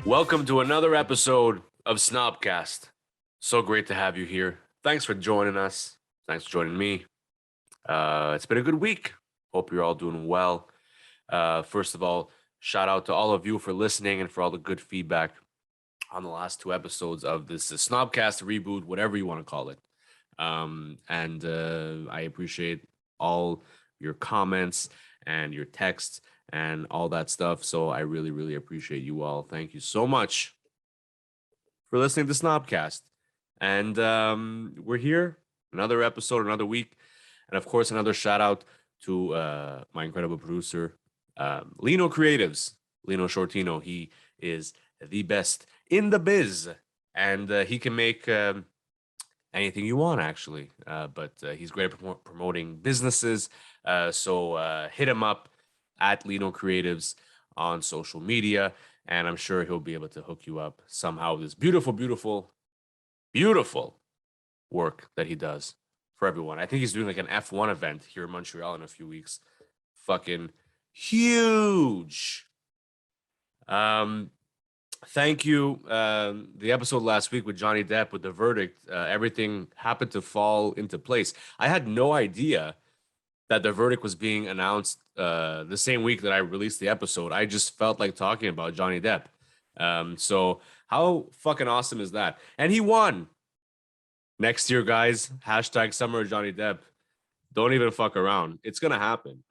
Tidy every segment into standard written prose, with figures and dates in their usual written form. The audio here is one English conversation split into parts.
Welcome to another episode of SnobCast. So great to have you here. Thanks for joining us. Thanks for joining me. It's been a good week. Hope you're all doing well. First of all, shout out to all of you for listening and for all the good feedback on the last two episodes of this SnobCast reboot, whatever you want to call it. I appreciate all your comments and your texts and all that stuff. So I really, really appreciate you all. Thank you so much for listening to SnobCast. And we're here, another episode, another week. And of course, another shout out to my incredible producer, Lino Creatives, Lino Shortino. He is the best in the biz, and he can make anything you want, actually. But he's great at promoting businesses. So hit him up at Lino Creatives on social media, and I'm sure he'll be able to hook you up somehow with this beautiful, beautiful, beautiful work that he does for everyone. I think he's doing like an F1 event here in Montreal in a few weeks. Fucking huge. Thank you. The episode last week with Johnny Depp with the verdict, everything happened to fall into place. I had no idea that the verdict was being announced the same week that I released the episode. I just felt like talking about Johnny Depp. So how fucking awesome is that? And he won. Next year, guys, hashtag Summer Johnny Depp. Don't even fuck around. It's gonna happen.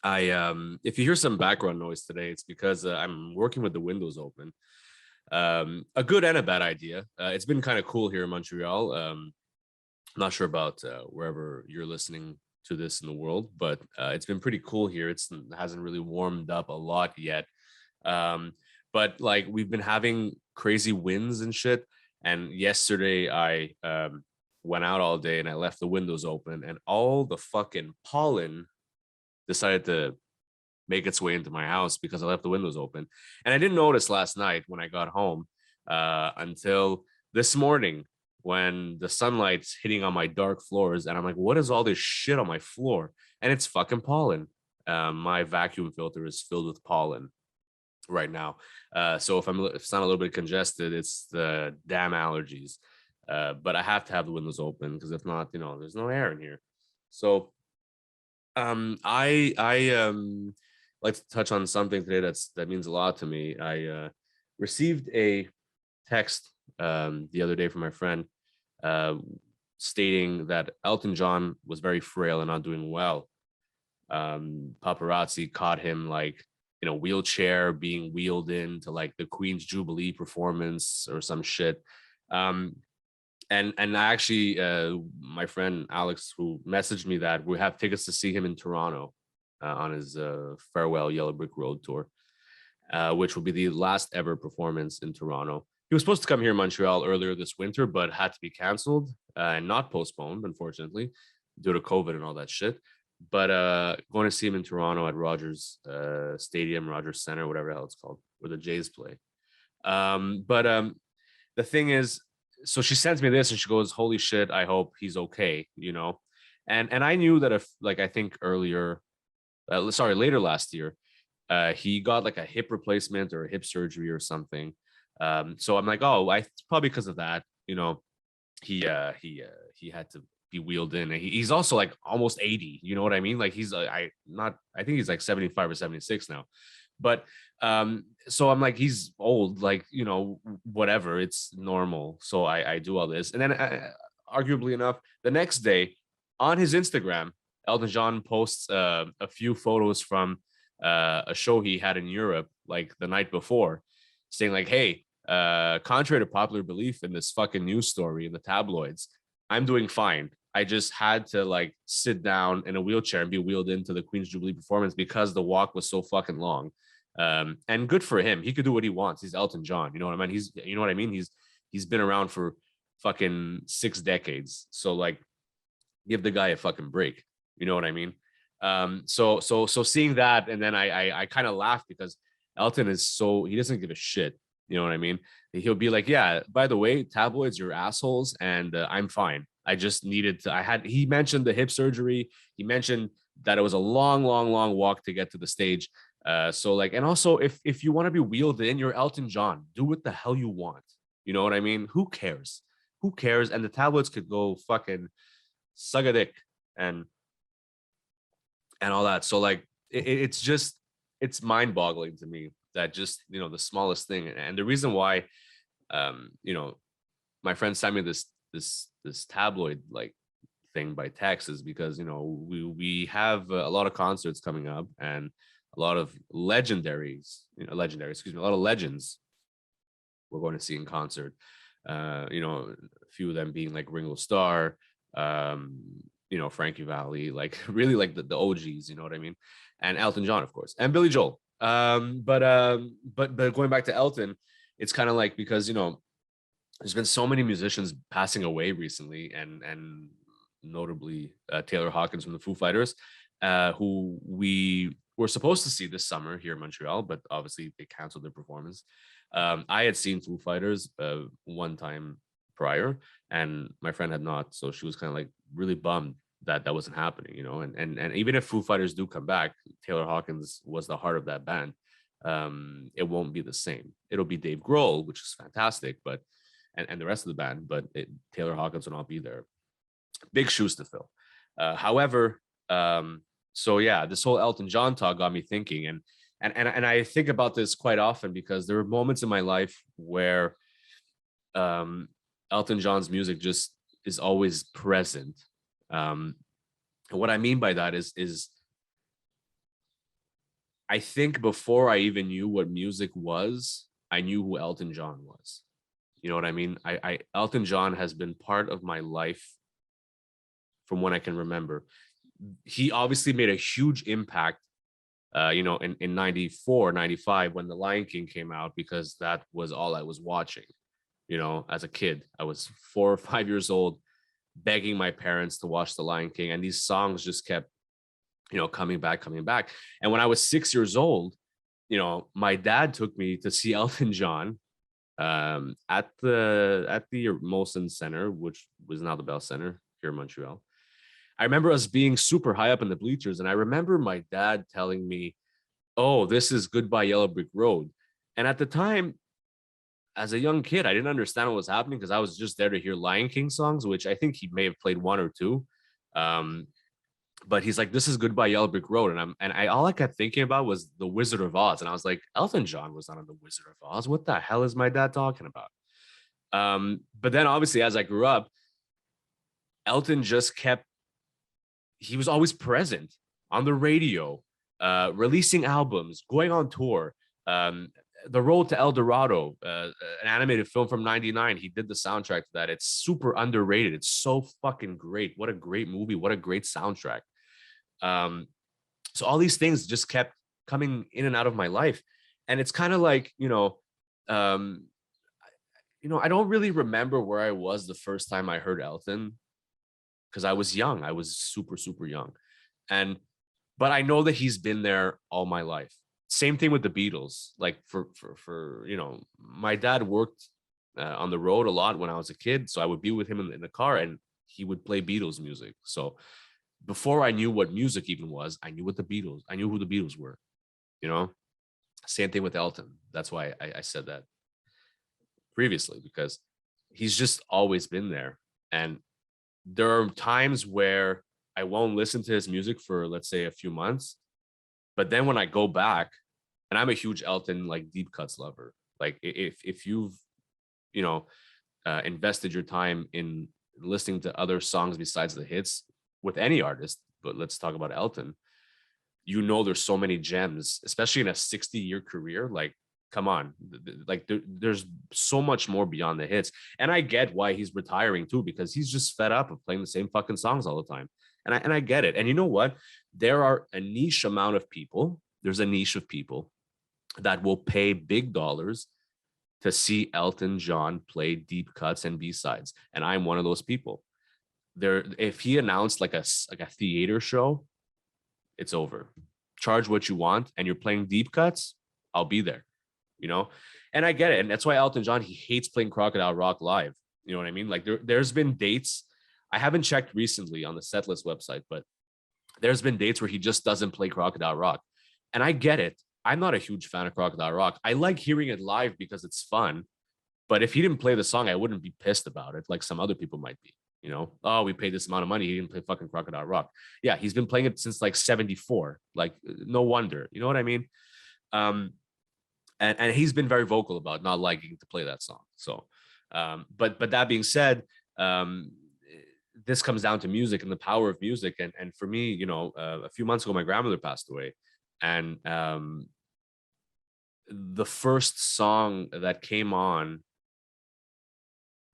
If you hear some background noise today, it's because I'm working with the windows open. A good and a bad idea. It's been kind of cool here in Montreal. Not sure about wherever you're listening to this in the world, but it's been pretty cool here. It hasn't really warmed up a lot yet. But like we've been having crazy winds and shit. And yesterday I went out all day and I left the windows open and all the fucking pollen decided to make its way into my house because I left the windows open. And I didn't notice last night when I got home until this morning when the sunlight's hitting on my dark floors. And I'm like, what is all this shit on my floor? And it's fucking pollen. My vacuum filter is filled with pollen right now. So if it's not a little bit congested, it's the damn allergies. But I have to have the windows open because if not, there's no air in here. So I like to touch on something today that means a lot to me. I received a text the other day from my friend stating that Elton John was very frail and not doing well. Paparazzi caught him like in a wheelchair being wheeled into like the Queen's Jubilee performance or some shit. And I actually, my friend Alex, who messaged me that we have tickets to see him in Toronto on his farewell Yellow Brick Road tour, which will be the last ever performance in Toronto. He was supposed to come here in Montreal earlier this winter, but had to be canceled and not postponed, unfortunately, due to COVID and all that shit. But going to see him in Toronto at Rogers Stadium, Rogers Center, whatever the hell it's called, where the Jays play. But the thing is, so she sends me this and she goes, holy shit, I hope he's okay, And I knew that if, like, I think later last year, he got like a hip replacement or a hip surgery or something. So I'm like, oh, it's probably because of that, he had to be wheeled in. And he's also like almost 80, you know what I mean? Like he's I think he's like 75 or 76 now. But so I'm like, he's old, like, whatever, it's normal. So I do all this. And then arguably enough, the next day on his Instagram, Elton John posts a few photos from a show he had in Europe, like the night before, saying like, hey, contrary to popular belief in this fucking news story in the tabloids, I'm doing fine. I just had to like sit down in a wheelchair and be wheeled into the Queen's Jubilee performance because the walk was so fucking long. And good for him. He could do what he wants. He's Elton John. You know what I mean? He's been around for fucking 6 decades. So like, give the guy a fucking break. You know what I mean? So seeing that, and then I kind of laughed because Elton is he doesn't give a shit. You know what I mean? He'll be like, yeah, by the way, tabloids, you're assholes, and I'm fine. I just needed to. He mentioned the hip surgery. He mentioned that it was a long, long, long walk to get to the stage. So like, and also if you want to be wheeled in, you're Elton John. Do what the hell you want. You know what I mean? Who cares? Who cares? And the tabloids could go fucking suck a dick and all that. So like, it's just, it's mind boggling to me that just, the smallest thing. And the reason why, you know, my friend sent me this tabloid like thing by text is because, we have a lot of concerts coming up and a lot of excuse me, a lot of legends we're going to see in concert. A few of them being like Ringo Starr, Frankie Valli, like really like the OGs, you know what I mean? And Elton John, of course, and Billy Joel. But going back to Elton, it's kind of like, because there's been so many musicians passing away recently, and notably Taylor Hawkins from the Foo Fighters, who we were supposed to see this summer here in Montreal, but obviously they canceled their performance. I had seen Foo Fighters one time prior, and my friend had not, so she was kind of like really bummed that wasn't happening, and even if Foo Fighters do come back, Taylor Hawkins was the heart of that band. It won't be the same. It'll be Dave Grohl, which is fantastic, but and the rest of the band, but Taylor Hawkins will not be there. Big shoes to fill. However, so yeah, this whole Elton John talk got me thinking, and I think about this quite often because there were moments in my life where Elton John's music just is always present. And what I mean by that is I think before I even knew what music was, I knew who Elton John was. You know what I mean? Elton John has been part of my life from when I can remember. He obviously made a huge impact, in 94, 95, when The Lion King came out, because that was all I was watching. As a kid, I was 4 or 5 years old, begging my parents to watch The Lion King. And these songs just kept, coming back. And when I was 6 years old, my dad took me to see Elton John at the Molson Center, which was now the Bell Center here in Montreal. I remember us being super high up in the bleachers, and I remember my dad telling me, "Oh, this is Goodbye Yellow Brick Road." And at the time, as a young kid, I didn't understand what was happening because I was just there to hear Lion King songs, which I think he may have played one or two. But he's like, "This is Goodbye Yellow Brick Road," and I all I kept thinking about was the Wizard of Oz, and I was like, Elton John was not on the Wizard of Oz. What the hell is my dad talking about? But then obviously, as I grew up, Elton just kept. He was always present on the radio, releasing albums, going on tour. The Road to El Dorado, an animated film from '99. He did the soundtrack to that. It's super underrated. It's so fucking great. What a great movie. What a great soundtrack. So all these things just kept coming in and out of my life. And it's kind of like, I don't really remember where I was the first time I heard Elton, because I was young. I was super, super young. But I know that he's been there all my life. Same thing with the Beatles. Like for my dad worked on the road a lot when I was a kid. So I would be with him in the car and he would play Beatles music. So before I knew what music even was, I knew who the Beatles were, Same thing with Elton. That's why I said that previously, because he's just always been there. And there are times where I won't listen to his music for, let's say, a few months. But then when I go back, and I'm a huge Elton, like, deep cuts lover. Like if you've, invested your time in listening to other songs besides the hits with any artist, but let's talk about Elton, there's so many gems, especially in a 60-year career. Like, come on, like there's so much more beyond the hits. And I get why he's retiring too, because he's just fed up of playing the same fucking songs all the time. And I get it. And you know what? There's a niche of people that will pay big dollars to see Elton John play deep cuts and B-sides. And I'm one of those people. If he announced like a theater show, it's over. Charge what you want, and you're playing deep cuts, I'll be there. And I get it. And that's why Elton John, he hates playing Crocodile Rock live. You know what I mean? Like there's been dates I haven't checked recently on the setlist website, but there's been dates where he just doesn't play Crocodile Rock. And I get it. I'm not a huge fan of Crocodile Rock. I like hearing it live because it's fun. But if he didn't play the song, I wouldn't be pissed about it like some other people might be. You know, oh, we paid this amount of money. He didn't play fucking Crocodile Rock. Yeah, he's been playing it since like 74. Like, no wonder. You know what I mean? Um, and he's been very vocal about not liking to play that song. So, but that being said, um, this comes down to music and the power of music. And for me, you know, a few months ago, my grandmother passed away, and the first song that came on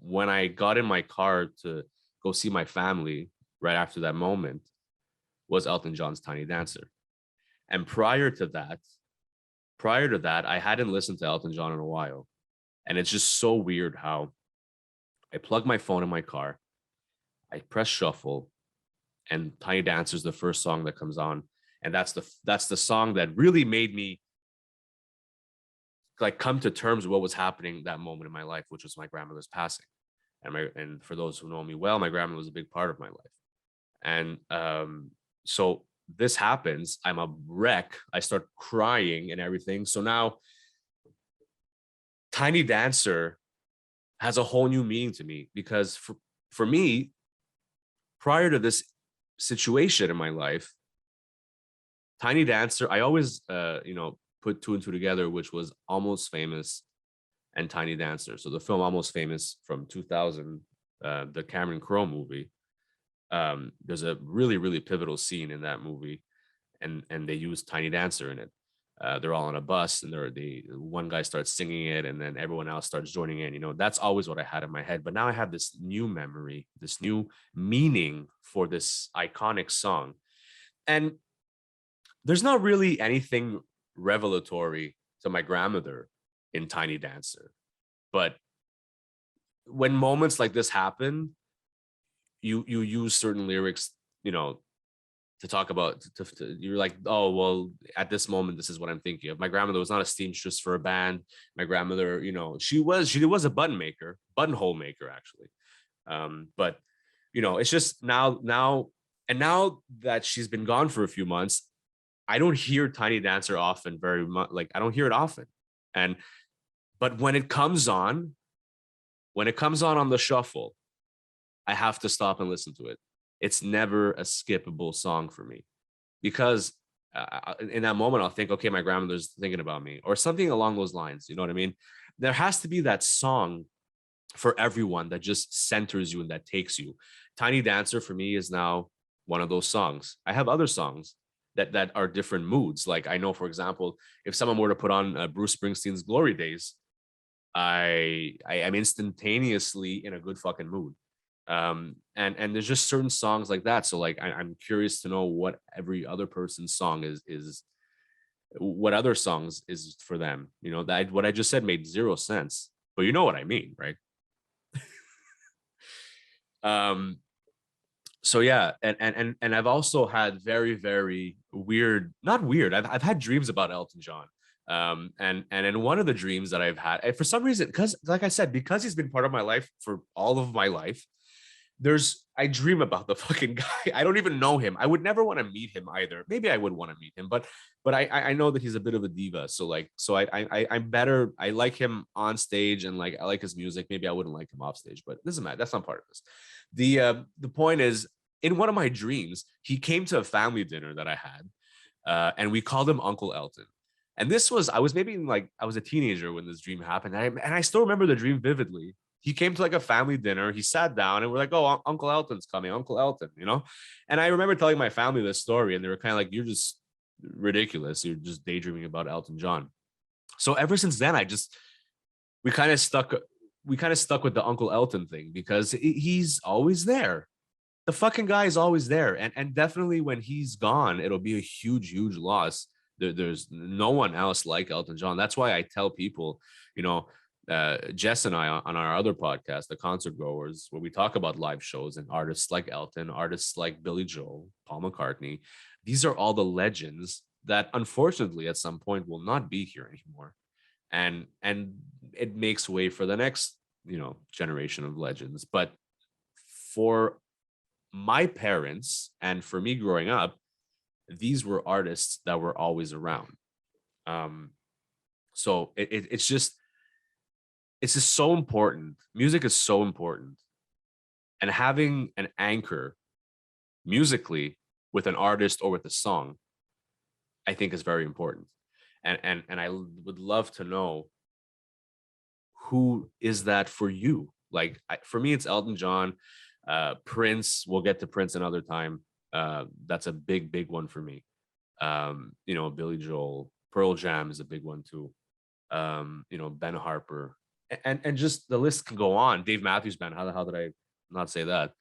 when I got in my car to go see my family right after that moment was Elton John's Tiny Dancer. And prior to that, I hadn't listened to Elton John in a while. And it's just so weird how I plug my phone in my car, I press shuffle, and Tiny Dancer is the first song that comes on. And that's the song that really made me like come to terms with what was happening that moment in my life, which was my grandmother's passing. And for those who know me well, my grandmother was a big part of my life. And so this happens, I'm a wreck, I start crying and everything. So now Tiny Dancer has a whole new meaning to me, because for me, prior to this situation in my life, Tiny Dancer, I always you know, put two and two together, which was Almost Famous and Tiny Dancer. So the film Almost Famous from 2000, the Cameron Crowe movie. There's a really, really pivotal scene in that movie, and they use Tiny Dancer in it. They're all on a bus, and one guy starts singing it, and then everyone else starts joining in. You know, that's always what I had in my head. But now I have this new memory, this new meaning for this iconic song. And there's not really anything revelatory to my grandmother in Tiny Dancer, but when moments like this happen, you use certain lyrics, you know, to talk about. You're like, oh well, at this moment, this is what I'm thinking of. My grandmother was not a seamstress for a band. My grandmother, you know, she was a buttonhole maker actually. But you know, it's just now that she's been gone for a few months, I don't hear Tiny Dancer often very much. Like, I don't hear it often. And but when it comes on the shuffle, I have to stop and listen to it. It's never a skippable song for me, because in that moment I'll think, okay, my grandmother's thinking about me, or something along those lines. You know what I mean? There has to be that song for everyone that just centers you and that takes you. Tiny Dancer for me is now one of those songs. I have other songs that are different moods. Like, I know, for example, if someone were to put on Bruce Springsteen's Glory Days, I am instantaneously in a good fucking mood. And there's just certain songs like that. So like, I'm curious to know what every other person's song is what other songs is for them. You know, that what I just said made zero sense, but you know what I mean, right? um so yeah, and I've also had very, very weird, not weird, I've had dreams about Elton John. And in one of the dreams that I've had, and for some reason, because like I said, because he's been part of my life for all of my life, I dream about the fucking guy. I don't even know him. I would never want to meet him either. Maybe I would want to meet him, but I know that he's a bit of a diva. So like, I'm better. I like him on stage, and like I like his music. Maybe I wouldn't like him off stage, but it doesn't matter. That's not part of this. The point is, in one of my dreams, he came to a family dinner that I had, and we called him Uncle Elton. And this was, I was maybe like, I was a teenager when this dream happened. And I still remember the dream vividly. He came to like a family dinner. He sat down, and we're like, oh, Uncle Elton's coming, Uncle Elton, you know? And I remember telling my family this story, and they were kind of like, you're just ridiculous. You're just daydreaming about Elton John. So ever since then, we kind of stuck with the Uncle Elton thing, because he's always there. The fucking guy is always there. And definitely when he's gone, it'll be a huge, huge loss. There's no one else like Elton John. That's why I tell people, you know, Jess and I on our other podcast, The Concert Goers, where we talk about live shows and artists like Elton, artists like Billy Joel, Paul McCartney. These are all the legends that unfortunately at some point will not be here anymore. And it makes way for the next, you know, generation of legends. But for my parents and for me growing up, these were artists that were always around. Um, so it's just so important. Music is so important, and having an anchor musically with an artist or with a song, I think is very important. And I would love to know who is that for you. Like for me, it's Elton John, Prince. We'll get to Prince another time. That's a big one for me. You know, Billy Joel, Pearl Jam is a big one too. You know, Ben Harper, and just the list can go on. Dave Matthews Band. How the hell did I not say that?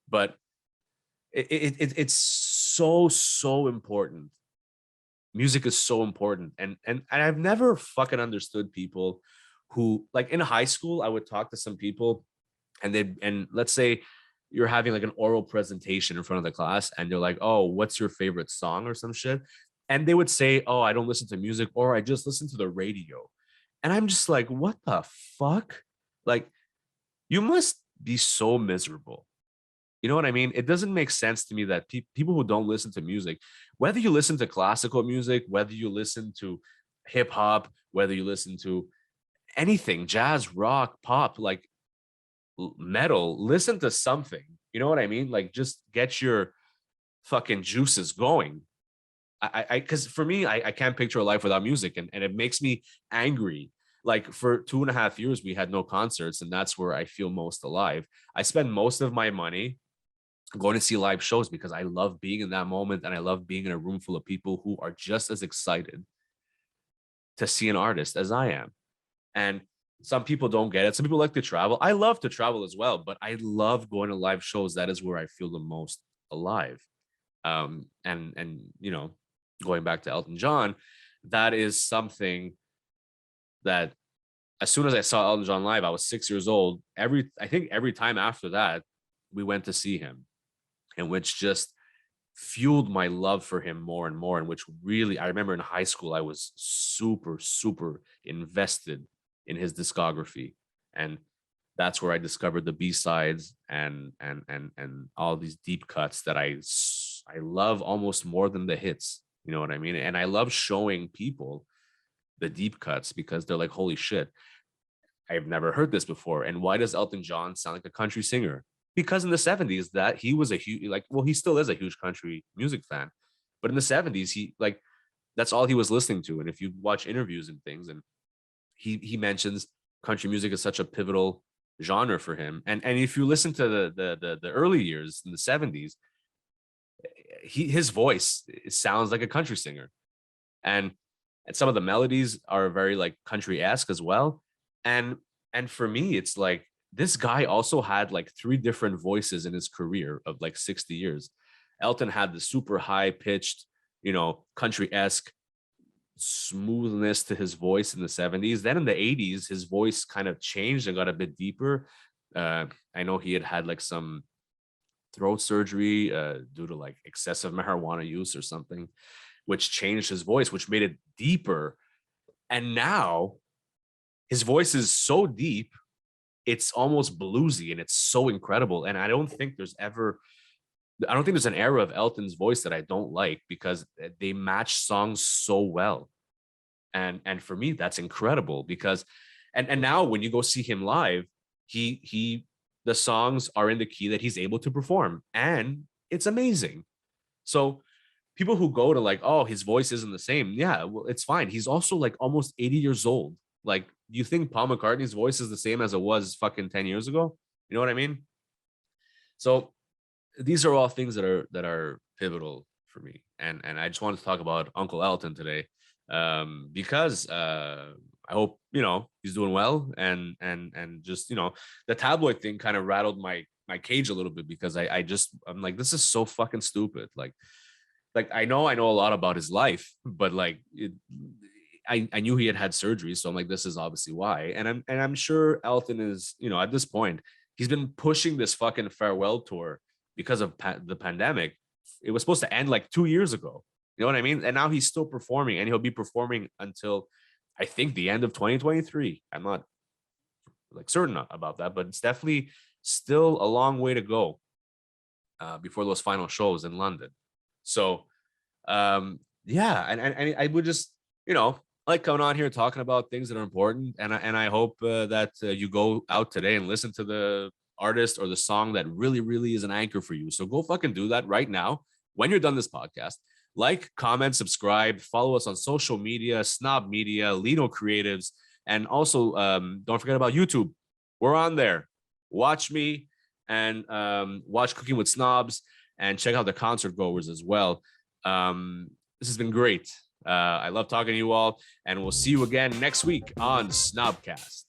But it's so important. Music is so important, and I've never fucking understood people who, like, in high school I would talk to some people, and let's say you're having like an oral presentation in front of the class, and they're like, oh, what's your favorite song or some shit, and they would say, oh, I don't listen to music, or I just listen to the radio. And I'm just like, what the fuck? Like, you must be so miserable. You know what I mean? It doesn't make sense to me that people who don't listen to music, whether you listen to classical music, whether you listen to hip hop, whether you listen to anything, jazz, rock, pop, like metal, listen to something. You know what I mean? Like, just get your fucking juices going. Because for me, I can't picture a life without music, and it makes me angry. Like, for 2.5 years, we had no concerts, and that's where I feel most alive. I spend most of my money going to see live shows because I love being in that moment, and I love being in a room full of people who are just as excited to see an artist as I am. And some people don't get it. Some people like to travel. I love to travel as well, but I love going to live shows. That is where I feel the most alive. And you know, going back to Elton John, that is something that as soon as I saw Elton John live, I was 6 years old. I think every time after that, we went to see him, and which just fueled my love for him more and more. And which really, I remember in high school, I was super invested in his discography, and that's where I discovered the B-sides and all these deep cuts that I love almost more than the hits. You know what I mean? And I love showing people the deep cuts because they're like, holy shit, I've never heard this before. And why does Elton John sound like a country singer? Because in the 70s, that he was a huge, like, well, he still is a huge country music fan. But in the 70s, he, like, that's all he was listening to. And if you watch interviews and things, and he mentions country music is such a pivotal genre for him. And if you listen to the early years in the 70s, his voice, it sounds like a country singer. And some of the melodies are very like country-esque as well. And for me, it's like this guy also had like 3 different voices in his career of like 60 years. Elton had the super high pitched, you know, country-esque smoothness to his voice in the 70s. Then in the 80s, his voice kind of changed and got a bit deeper. I know he had like some throat surgery due to like excessive marijuana use or something, which changed his voice, which made it deeper. And now his voice is so deep, it's almost bluesy, and it's so incredible. And I don't think there's an era of Elton's voice that I don't like, because they match songs so well. And for me, that's incredible because, and now when you go see him live, the songs are in the key that he's able to perform, and it's amazing. So people who go to like, oh, his voice isn't the same. Yeah, well, it's fine. He's also like almost 80 years old. Like, do you think Paul McCartney's voice is the same as it was fucking 10 years ago? You know what I mean? So these are all things that are pivotal for me. And I just wanted to talk about Uncle Elton today, because I hope, you know, he's doing well, and just, you know, the tabloid thing kind of rattled my cage a little bit, because I'm like, this is so fucking stupid. Like I know a lot about his life, but like I knew he had surgery, so I'm like, this is obviously why. And I'm sure Elton is, you know, at this point, he's been pushing this fucking farewell tour because of the pandemic. It was supposed to end like 2 years ago. You know what I mean? And now he's still performing, and he'll be performing until I think the end of 2023. I'm not like certain about that, but it's definitely still a long way to go. before those final shows in London. So yeah, and I would just, you know, like coming on here talking about things that are important, and I hope that you go out today and listen to the artist or the song that really really is an anchor for you. So go fucking do that right now when you're done this podcast. Like, comment, subscribe, follow us on social media, Snob Media, Lino Creatives, and also don't forget about YouTube. We're on there. Watch me and watch Cooking with Snobs, and check out the concert goers as well. This has been great. I love talking to you all, and we'll see you again next week on SnobCast.